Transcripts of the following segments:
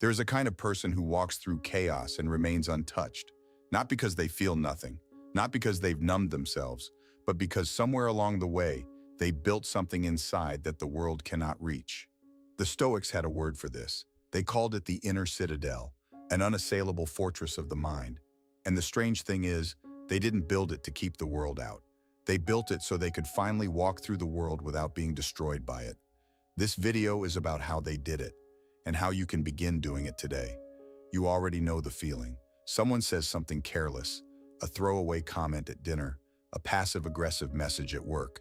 There is a kind of person who walks through chaos and remains untouched, not because they feel nothing, not because they've numbed themselves, but because somewhere along the way, they built something inside that the world cannot reach. The Stoics had a word for this. They called it the inner citadel, an unassailable fortress of the mind. And the strange thing is, they didn't build it to keep the world out. They built it so they could finally walk through the world without being destroyed by it. This video is about how they did it, and how you can begin doing it today. You already know the feeling. Someone says something careless, a throwaway comment at dinner, a passive-aggressive message at work,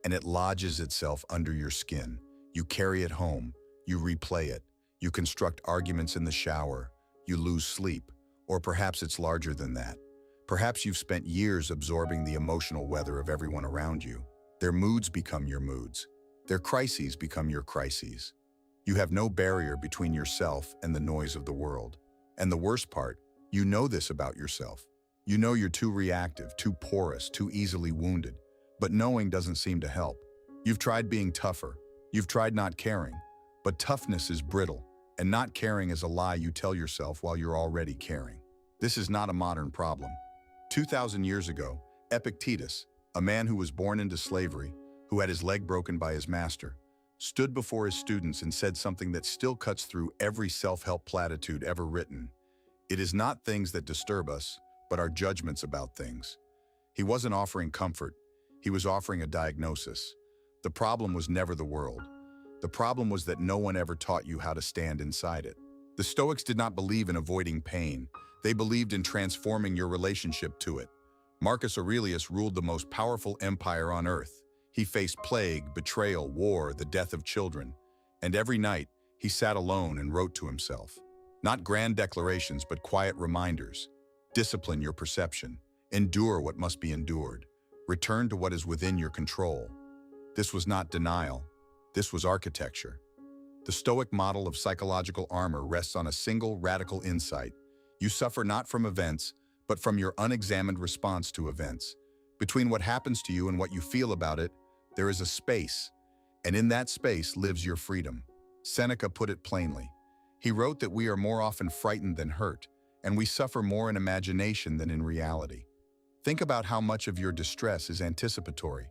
and it lodges itself under your skin. You carry it home, you replay it, you construct arguments in the shower, you lose sleep, or perhaps it's larger than that. Perhaps you've spent years absorbing the emotional weather of everyone around you. Their moods become your moods. Their crises become your crises. You have no barrier between yourself and the noise of the world. And the worst part, you know this about yourself. You know you're too reactive, too porous, too easily wounded. But knowing doesn't seem to help. You've tried being tougher. You've tried not caring. But toughness is brittle, and not caring is a lie you tell yourself while you're already caring. This is not a modern problem. 2,000 years ago, Epictetus, a man who was born into slavery, who had his leg broken by his master, stood before his students and said something that still cuts through every self-help platitude ever written. It is not things that disturb us, but our judgments about things. He wasn't offering comfort. He was offering a diagnosis. The problem was never the world. The problem was that no one ever taught you how to stand inside it. The Stoics did not believe in avoiding pain. They believed in transforming your relationship to it. Marcus Aurelius ruled the most powerful empire on earth. He faced plague, betrayal, war, the death of children. And every night, he sat alone and wrote to himself. Not grand declarations, but quiet reminders. Discipline your perception. Endure what must be endured. Return to what is within your control. This was not denial. This was architecture. The Stoic model of psychological armor rests on a single radical insight. You suffer not from events, but from your unexamined response to events. Between what happens to you and what you feel about it, there is a space, and in that space lives your freedom. Seneca put it plainly. He wrote that we are more often frightened than hurt, and we suffer more in imagination than in reality. Think about how much of your distress is anticipatory,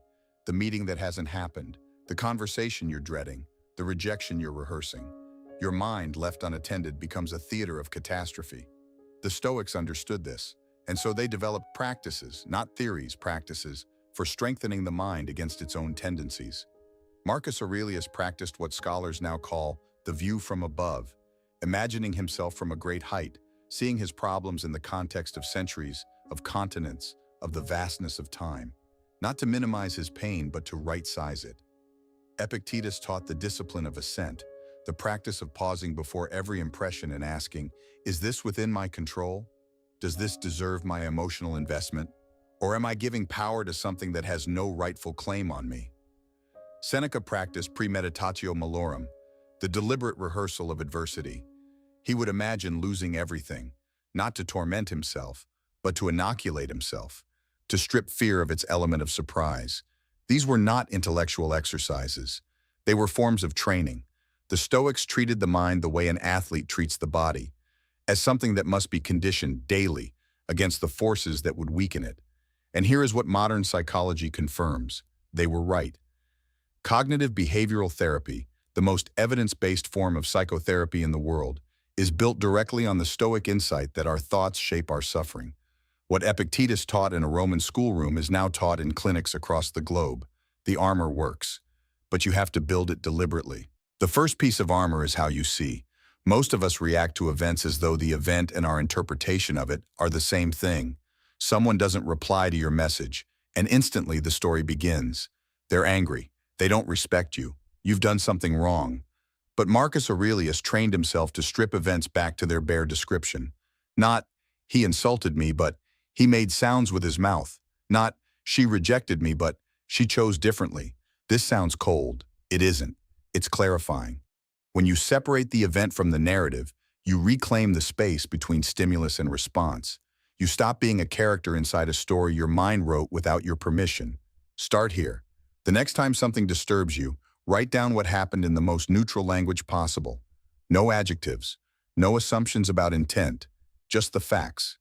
the meeting that hasn't happened, the conversation you're dreading, the rejection you're rehearsing. Your mind, left unattended, becomes a theater of catastrophe. The Stoics understood this, and so they developed practices, not theories, practices, for strengthening the mind against its own tendencies. Marcus Aurelius practiced what scholars now call the view from above, imagining himself from a great height, seeing his problems in the context of centuries, of continents, of the vastness of time, not to minimize his pain, but to right-size it. Epictetus taught the discipline of assent, the practice of pausing before every impression and asking, is this within my control? Does this deserve my emotional investment? Or am I giving power to something that has no rightful claim on me? Seneca practiced premeditatio malorum, the deliberate rehearsal of adversity. He would imagine losing everything, not to torment himself, but to inoculate himself, to strip fear of its element of surprise. These were not intellectual exercises. They were forms of training. The Stoics treated the mind the way an athlete treats the body, as something that must be conditioned daily against the forces that would weaken it. And here is what modern psychology confirms. They were right. Cognitive behavioral therapy, the most evidence-based form of psychotherapy in the world, is built directly on the Stoic insight that our thoughts shape our suffering. What Epictetus taught in a Roman schoolroom is now taught in clinics across the globe. The armor works, but you have to build it deliberately. The first piece of armor is how you see. Most of us react to events as though the event and our interpretation of it are the same thing. Someone doesn't reply to your message, and instantly the story begins. They're angry. They don't respect you. You've done something wrong. But Marcus Aurelius trained himself to strip events back to their bare description. Not, he insulted me, but he made sounds with his mouth. Not, she rejected me, but she chose differently. This sounds cold. It isn't. It's clarifying. When you separate the event from the narrative, you reclaim the space between stimulus and response. You stop being a character inside a story your mind wrote without your permission. Start here. The next time something disturbs you, write down what happened in the most neutral language possible. No adjectives, No assumptions about intent, just the facts.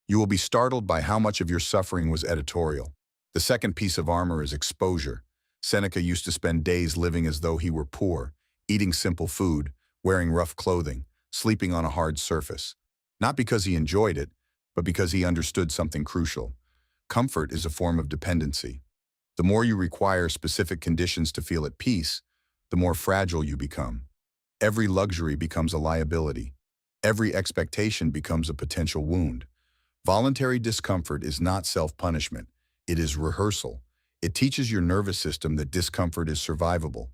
You will be startled by how much of your suffering was editorial. The second piece of armor is exposure. Seneca used to spend days living as though he were poor, eating simple food, wearing rough clothing, sleeping on a hard surface. Not because he enjoyed it, but because he understood something crucial. Comfort is a form of dependency. The more you require specific conditions to feel at peace, the more fragile you become. Every luxury becomes a liability. Every expectation becomes a potential wound. Voluntary discomfort is not self-punishment. It is rehearsal. It teaches your nervous system that discomfort is survivable.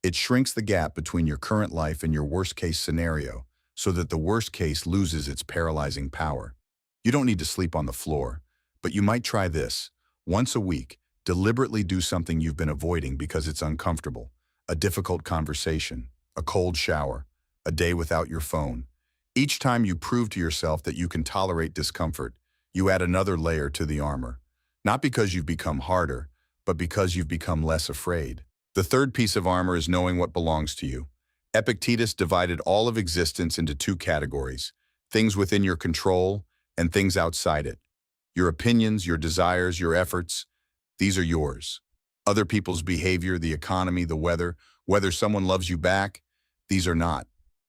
It shrinks the gap between your current life and your worst-case scenario, so that the worst case loses its paralyzing power. You don't need to sleep on the floor, but you might try this. Once a week, deliberately do something you've been avoiding because it's uncomfortable. A difficult conversation, a cold shower, a day without your phone. Each time you prove to yourself that you can tolerate discomfort, you add another layer to the armor. Not because you've become harder, but because you've become less afraid. The third piece of armor is knowing what belongs to you. Epictetus divided all of existence into two categories: things within your control and things outside it. Your opinions, your desires, your efforts, these are yours. Other people's behavior, the economy, the weather, whether someone loves you back, these are not.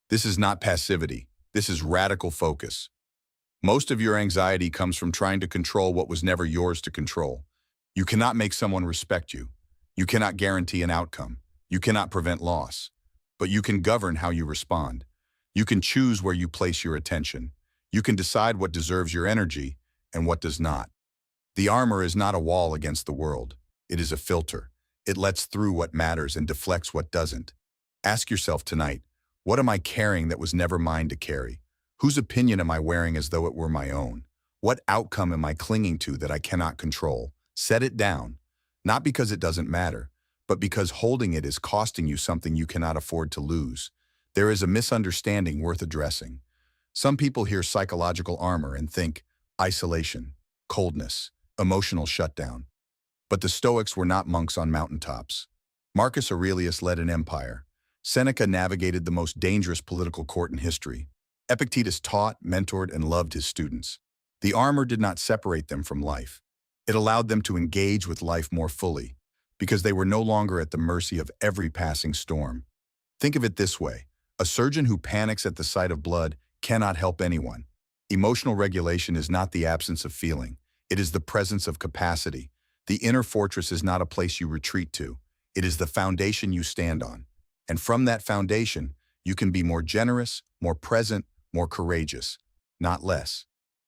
This is not passivity. This is radical focus. Most of your anxiety comes from trying to control what was never yours to control. You cannot make someone respect you. You cannot guarantee an outcome. You cannot prevent loss. But you can govern how you respond. You can choose where you place your attention. You can decide what deserves your energy and what does not. The armor is not a wall against the world. It is a filter. It lets through what matters and deflects what doesn't. Ask yourself tonight, what am I carrying that was never mine to carry? Whose opinion am I wearing as though it were my own? What outcome am I clinging to that I cannot control? Set it down, not because it doesn't matter, but because holding it is costing you something you cannot afford to lose. There is a misunderstanding worth addressing. Some people hear psychological armor and think isolation, coldness, emotional shutdown. But the Stoics were not monks on mountaintops. Marcus Aurelius led an empire. Seneca navigated the most dangerous political court in history. Epictetus taught, mentored, and loved his students. The armor did not separate them from life. It allowed them to engage with life more fully, because they were no longer at the mercy of every passing storm. Think of it this way: a surgeon who panics at the sight of blood cannot help anyone. Emotional regulation is not the absence of feeling. It is the presence of capacity. The inner fortress is not a place you retreat to. It is the foundation you stand on. And from that foundation, you can be more generous, more present, more courageous, not less.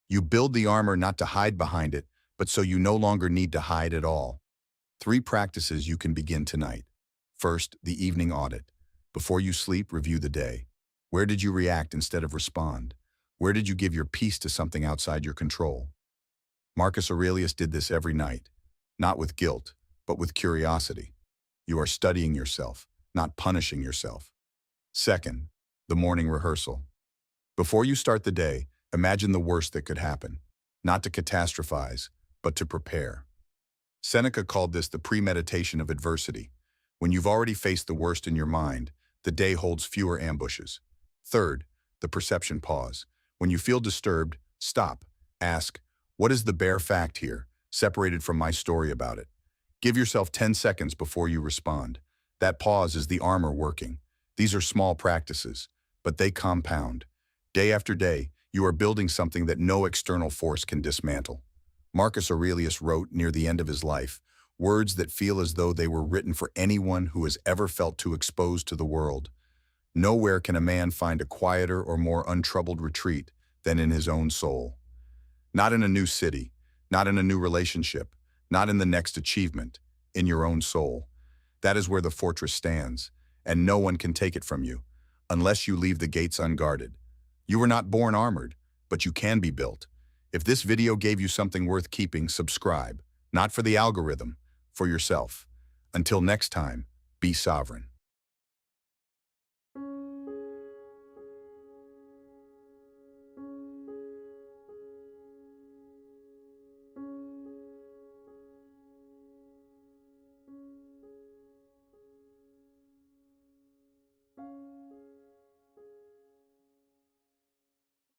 You build the armor not to hide behind it, but so you no longer need to hide at all. 3 practices you can begin tonight. First, the evening audit. Before you sleep, review the day. Where did you react instead of respond? Where did you give your peace to something outside your control? Marcus Aurelius did this every night, not with guilt, but with curiosity. You are studying yourself, not punishing yourself. Second, the morning rehearsal. Before you start the day, imagine the worst that could happen, not to catastrophize, but to prepare. Seneca called this the premeditation of adversity. When you've already faced the worst in your mind, the day holds fewer ambushes. Third, the perception pause. When you feel disturbed, stop. Ask, what is the bare fact here, separated from my story about it? Give yourself 10 seconds before you respond. That pause is the armor working. These are small practices, but they compound. Day after day, you are building something that no external force can dismantle. Marcus Aurelius wrote near the end of his life, words that feel as though they were written for anyone who has ever felt too exposed to the world. Nowhere can a man find a quieter or more untroubled retreat than in his own soul. Not in a new city, not in a new relationship, not in the next achievement, in your own soul. That is where the fortress stands, and no one can take it from you, unless you leave the gates unguarded. You were not born armored, but you can be built. If this video gave you something worth keeping, subscribe. Not for the algorithm, for yourself. Until next time, be sovereign.